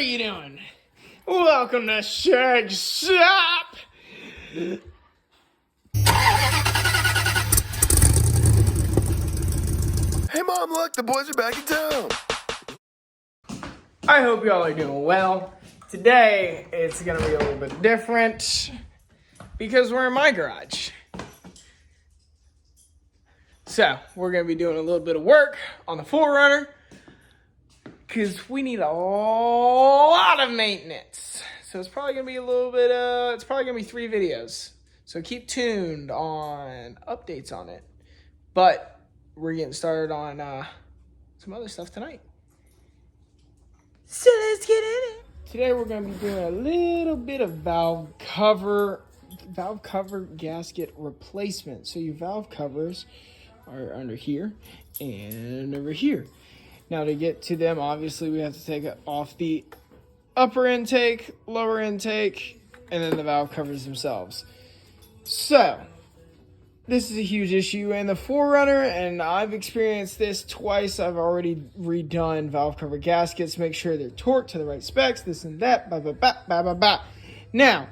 you doing? Welcome to Shag's Shop. Hey Mom, look, the boys are back in town. I hope y'all are doing well. Today, it's gonna be a little bit different because we're in my garage. So, we're gonna be doing a little bit of work on the 4runner because we need a lot of maintenance. So it's probably gonna be it's probably gonna be 3 videos. So keep tuned on updates on it. But we're getting started on some other stuff tonight. So let's get in it. Today we're gonna be doing a little bit of valve cover gasket replacement. So your valve covers are under here and over here. Now to get to them, obviously we have to take off the upper intake, lower intake, and then the valve covers themselves. So this is a huge issue in the 4runner, and I've experienced this twice. I've already redone valve cover gaskets, make sure they're torqued to the right specs, this and that, Now,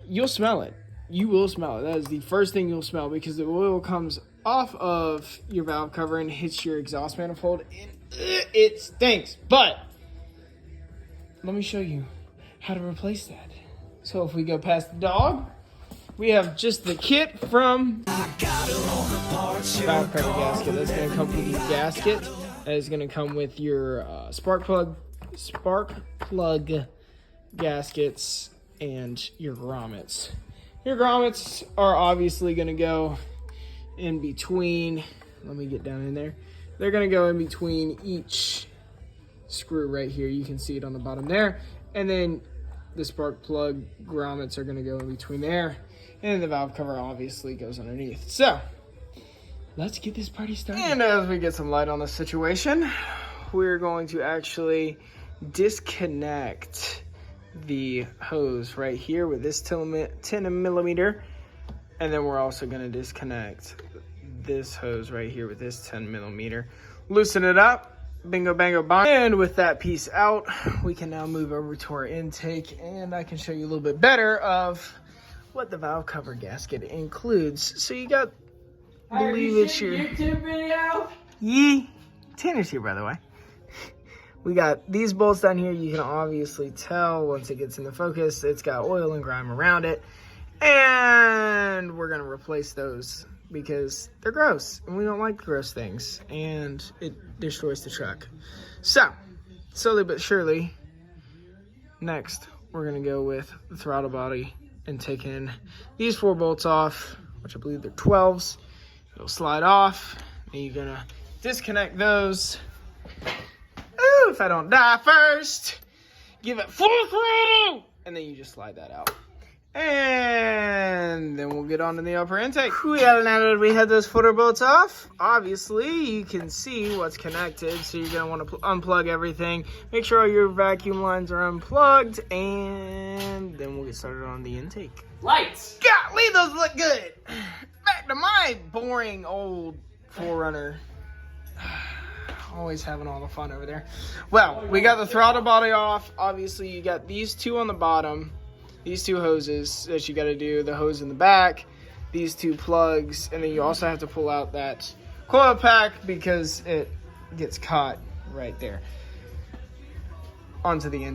you'll smell it. You will smell it. That is the first thing you'll smell because the oil comes off of your valve cover and hits your exhaust manifold, and it stinks. But let me show you how to replace that. So if we go past the dog, we have just the kit from valve cover gasket. That's going to come with your gasket. That is going to come with your spark plug gaskets and your grommets. Your grommets are obviously going to go in between. Let me get down in there. They're going to go in between each screw right here. You can see it on the bottom there. And then the spark plug grommets are going to go in between there. And then the valve cover obviously goes underneath. So let's get this party started. And as we get some light on the situation, we're going to actually disconnect the hose right here with this 10 millimeter. And then we're also going to disconnect this hose right here with this 10 millimeter. Loosen it up. Bingo, bango, bang. And with that piece out, we can now move over to our intake, and I can show you a little bit better of what the valve cover gasket includes. So you got, I believe it's your YouTube video. Yee. Tanner's here, by the way. We got these bolts down here. You can obviously tell once it gets into focus, it's got oil and grime around it. And we're gonna replace those because they're gross and we don't like gross things and it destroys the truck. So, slowly but surely, next we're gonna go with the throttle body and taking these 4 bolts off, which I believe they're 12s. It'll slide off and you're gonna disconnect those. Ooh, if I don't die first, give it full throttle, and then you just slide that out. And then we'll get on to the upper intake. Well, now that we had those footer bolts off, obviously you can see what's connected. So you're gonna want to unplug everything. Make sure all your vacuum lines are unplugged, and then we'll get started on the intake. Lights! Golly, those look good! Back to my boring old 4runner. Always having all the fun over there. Well, we got the throttle body off. Obviously, you got these 2 on the bottom. These 2 hoses that you got to do, the hose in the back, these 2 plugs, and then you also have to pull out that coil pack because it gets caught right there onto the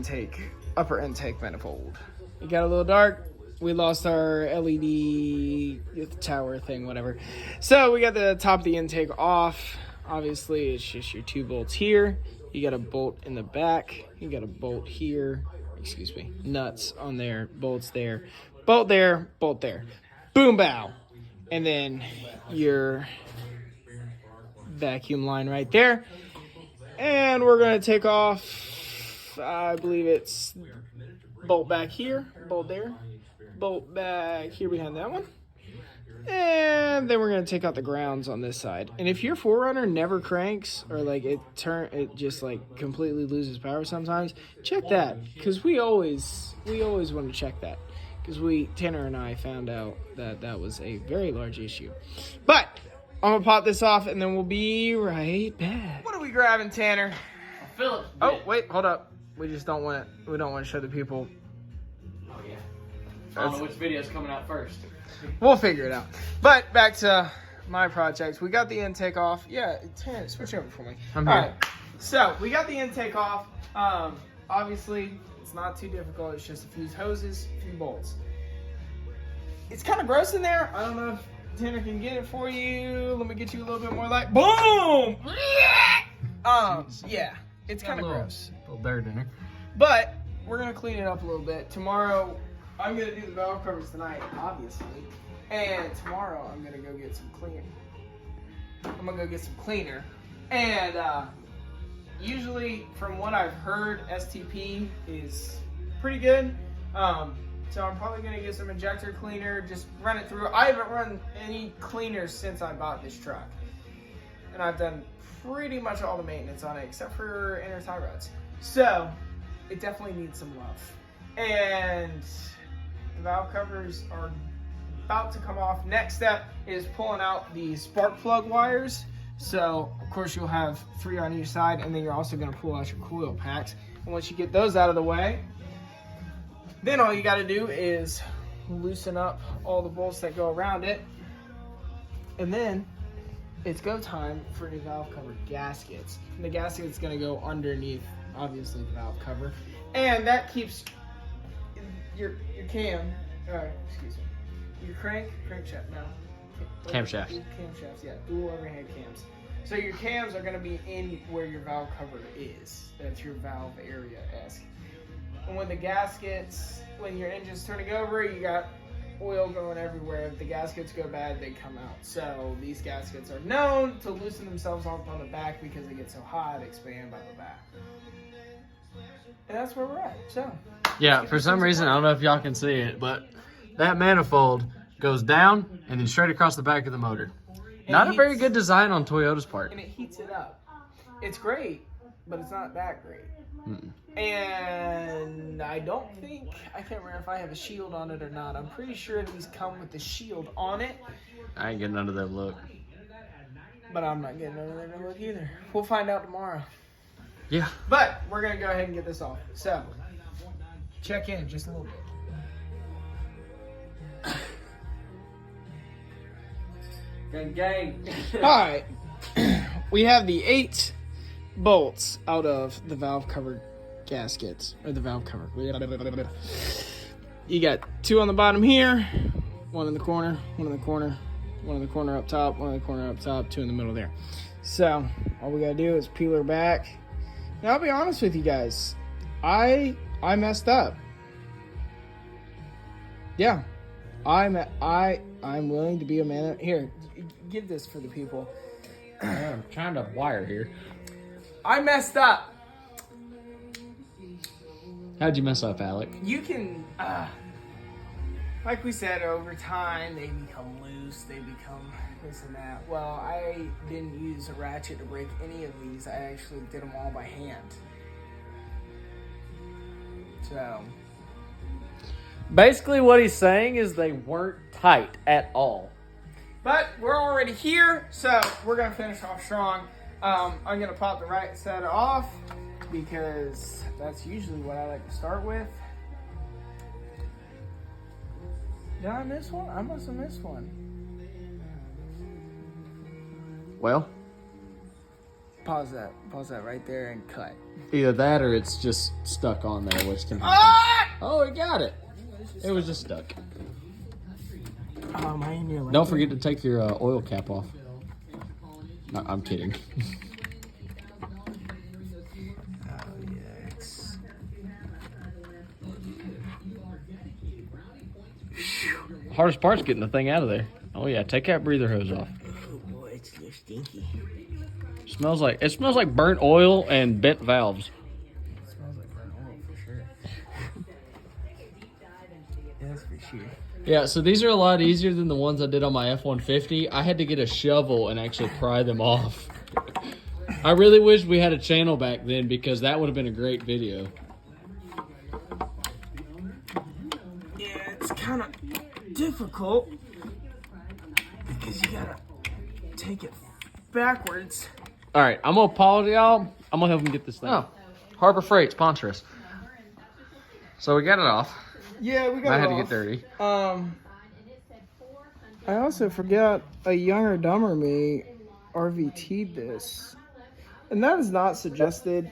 upper intake manifold. It got a little dark. We lost our LED tower thing, whatever. So we got the top of the intake off. Obviously, it's just your 2 bolts here. You got a bolt in the back. You got a bolt here. Excuse me, nuts on there, bolts there, bolt there, bolt there. Boom, bow. And then your vacuum line right there. And we're going to take off, I believe it's bolt back here, bolt there, bolt back here behind that one. And then we're going to take out the grounds on this side. And if your 4runner never cranks or like it just like completely loses power sometimes, check that, because we always want to check that, because Tanner and I found out that was a very large issue. But I'm going to pop this off and then we'll be right back. What are we grabbing, Tanner? Phillips bit. Oh, wait, hold up. We just don't want to. We don't want to show the people. Oh yeah. I don't know which video's coming out first. We'll figure it out. But back to my project. We got the intake off. Yeah, Terrence, switch over for me. I'm here. All right. So we got the intake off. Obviously, it's not too difficult. It's just a few hoses, a few bolts. It's kind of gross in there. I don't know if Tanner can get it for you. Let me get you a little bit more light. Boom! Yeah, it's kind of gross. A little dirt in there. But we're gonna clean it up a little bit. Tomorrow, I'm gonna do the valve covers tonight, obviously. And tomorrow, I'm gonna go get some cleaner. And usually, from what I've heard, STP is pretty good. So I'm probably gonna get some injector cleaner, just run it through. I haven't run any cleaner since I bought this truck. And I've done pretty much all the maintenance on it, except for inner tie rods. So, it definitely needs some love. And the valve covers are about to come off. Next step is pulling out the spark plug wires. So, of course, you'll have 3 on each side, and then you're also gonna pull out your coil packs. And once you get those out of the way, then all you gotta do is loosen up all the bolts that go around it. And then it's go time for the valve cover gaskets. And the gasket's gonna go underneath, obviously, the valve cover. And that keeps your cam, excuse me, your crankshaft now. Camshaft. Camshafts, yeah, dual overhead cams. So your cams are gonna be in where your valve cover is. That's your valve area-esque. And when the gaskets, when your engine's turning over, you got oil going everywhere. If the gaskets go bad, they come out. So these gaskets are known to loosen themselves off on the back because they get so hot, expand by the back. And that's where we're at. So Yeah, for some reason, I don't know if y'all can see it, but that manifold goes down and then straight across the back of the motor. Not a very good design on Toyota's part. And it heats it up. It's great, but it's not that great. Mm-mm. And I don't think, I can't remember if I have a shield on it or not. I'm pretty sure these come with the shield on it. I ain't getting under that look. But I'm not getting under that look either. We'll find out tomorrow. Yeah. But we're going to go ahead and get this off. So, check in just a little bit. Gang. Alright. We have the 8 bolts out of the valve cover gaskets, or the valve cover. You got 2 on the bottom here, 1 in the corner, 1 in the corner, 1 in the corner up top, 1 in the corner up top, 2 in the middle there. So all we gotta do is peel her back. Now I'll be honest with you guys, I messed up. Yeah, I'm willing to be a man. Here, give this for the people. I'm trying to wire here. I messed up. How'd you mess up, Alec? You can, like we said, over time, they become loose, they become this and that. Well, I didn't use a ratchet to break any of these. I actually did them all by hand. So, Basically, what he's saying is they weren't tight at all. but we're already here, so we're going to finish off strong. I'm going to pop the right side off because that's usually what I like to start with. Did I miss one? I must have missed one. Well, Pause that right there and cut. either that or it's just stuck on there, which can happen. Ah! Oh, he got it. It was just stuck. Oh, my ear. Don't forget to take your oil cap off. No, I'm kidding. Hardest part's getting the thing out of there. Oh yeah, take that breather hose off. Oh boy, it's so stinky. It smells like burnt oil and bent valves. It smells like burnt oil for sure. That's for sure. Yeah, so these are a lot easier than the ones I did on my F-150. I had to get a shovel and actually pry them off. I really wish we had a channel back then because that would have been a great video. Yeah, it's kind of difficult because you gotta take it backwards. All right, I'm gonna pause y'all. I'm gonna help him get this thing. Oh, Harbor Freight, sponsor us. So we got it off. Yeah, we got I it had to off. get dirty. I also forgot a younger, dumber me RVT'd this. And that is not suggested.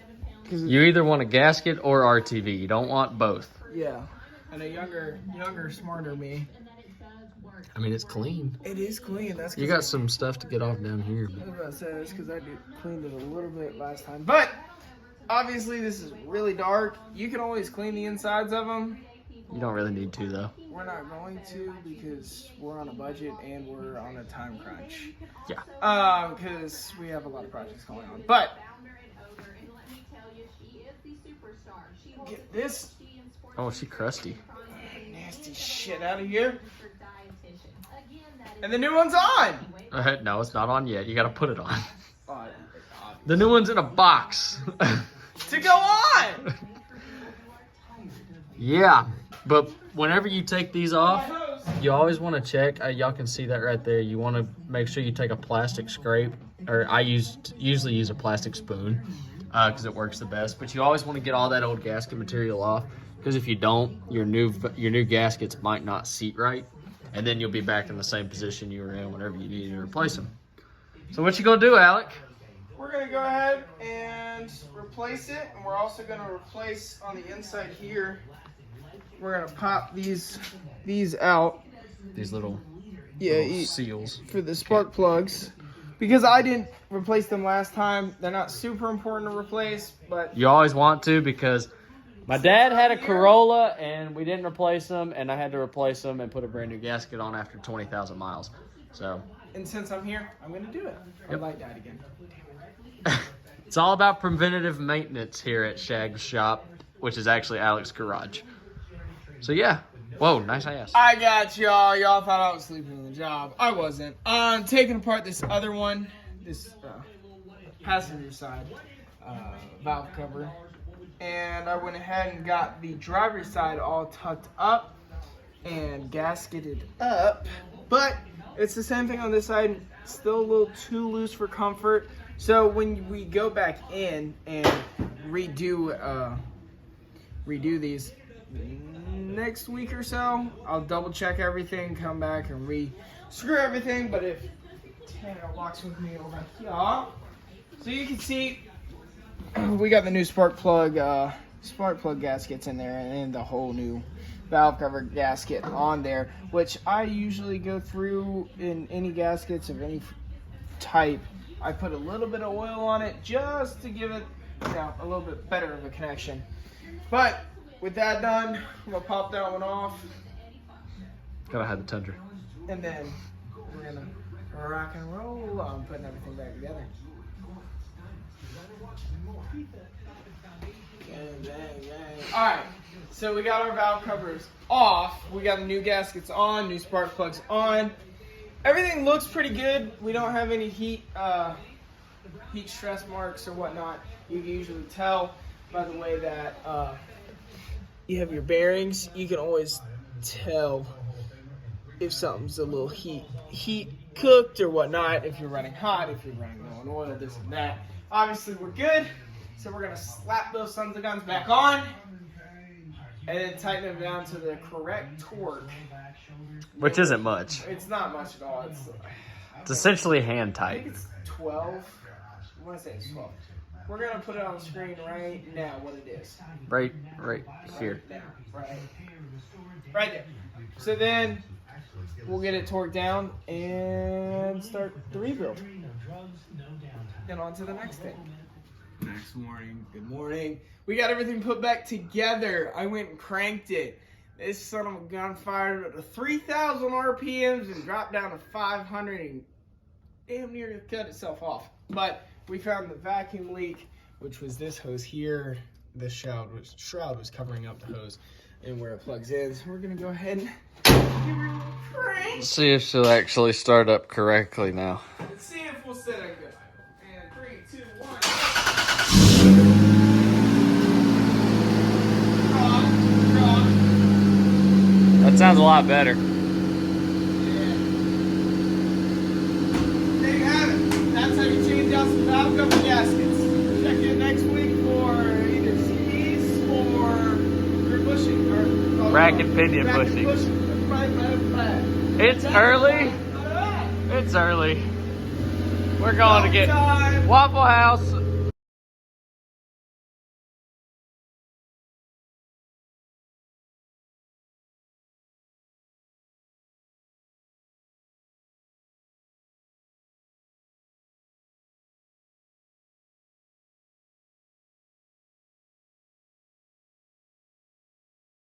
You either want a gasket or RTV. You don't want both. Yeah. And a younger, smarter me. I mean, it's clean. It is clean. That's You got some stuff to get off down here. I was about to say that's because I cleaned it a little bit last time. But obviously this is really dark. You can always clean the insides of them. You don't really need to, though. We're not going to because we're on a budget and we're on a time crunch. Yeah. Because we have a lot of projects going on. But get this Oh, she crusty. nasty shit out of here. And the new one's on. No, it's not on yet. You got to put it on. Oh, The new one's in a box. to go on. Yeah, but whenever you take these off, you always want to check. Y'all can see that right there. You want to make sure you take a plastic scrape, or I usually use a plastic spoon because it works the best. But you always want to get all that old gasket material off, because if you don't, your new gaskets might not seat right, and then you'll be back in the same position you were in whenever you need to replace them. So what you gonna do, Alec? We're going to go ahead and replace it. And we're also going to replace on the inside here. We're going to pop these out. These little Yeah, seals for the spark plugs. Because I didn't replace them last time. They're not super important to replace, but You always want to, because my dad had a Corolla and we didn't replace them, and I had to replace them and put a brand new gasket on after 20,000 miles. So and since I'm here, I'm going to do it. My light died again. it's all about preventative maintenance here at Shag's shop, which is actually Alec's garage. So yeah. Whoa, nice ass. I got y'all. Y'all thought I was sleeping in the job. I wasn't. I'm taking apart this other one, this passenger side valve cover. And I went ahead and got the driver's side all tucked up and gasketed up. But it's the same thing on this side. Still a little too loose for comfort. So when we go back in and redo these next week or so, I'll double check everything, come back and re-screw everything. But if Tanner walks with me over here, so you can see we got the new spark plug gaskets in there, and the whole new valve cover gasket on there, which I usually go through in any gaskets of any type. I put a little bit of oil on it just to give it, a little bit better of a connection. But with that done, I'm gonna pop that one off, Gotta have the Tundra. and then we're gonna rock and roll on putting everything back together. Gang, gang, gang. All right, so we got our valve covers off. We got the new gaskets on, new spark plugs on. Everything looks pretty good. We don't have any heat stress marks or whatnot. You can usually tell by the way that you have your bearings. You can always tell if something's a little heat cooked or whatnot. If you're running hot, if you're running low on oil, this and that. Obviously, we're good. So we're gonna slap those sons of guns back on, and then tighten them down to the correct torque. Which isn't much. It's not much at all. It's essentially hand I think tight. it's 12. I want to say it's 12. We're gonna put it on the screen right now. What it is. Right here. There, right there. So then we'll get it torqued down and start the rebuild. Then on to the next thing. Next morning. Good morning. We got everything put back together. I went and cranked it. This son of a gun fired up to 3,000 RPMs and dropped down to 500 and damn near cut itself off. But we found the vacuum leak, which was this hose here. The shroud was covering up the hose and where it plugs in. So we're gonna go ahead and give her a crank. Let's see if she'll actually start up correctly now. Let's see if we'll set it good. And 3, 2, 1. Rock. That sounds a lot better. Yeah. There you have it. That's how you change out some valve cover gaskets. Check in next week for either Bracket pinion bushings. It's early. It's early. We're going to get Waffle House